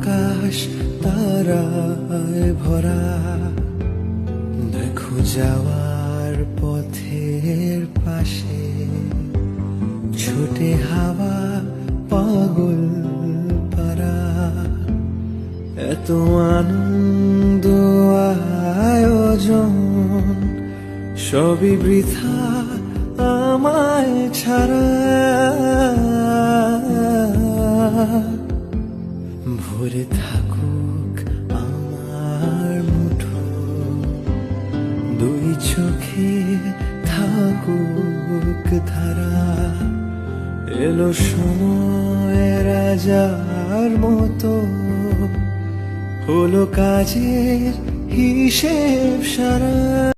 আকাশ তারায় ভরা, দেখো যাওয়ার পথের পাশে ছোটে হাওয়া পাগল পারা। এত আনন্দ আয়োজন সবই বৃথা আমায় ছাড়া। ভরে থাকুক আমার মুঠো, দুই চোখে থাকুক ধারা। এলো সময় রাজার মতো, হলো কাজের হিসেব সারা।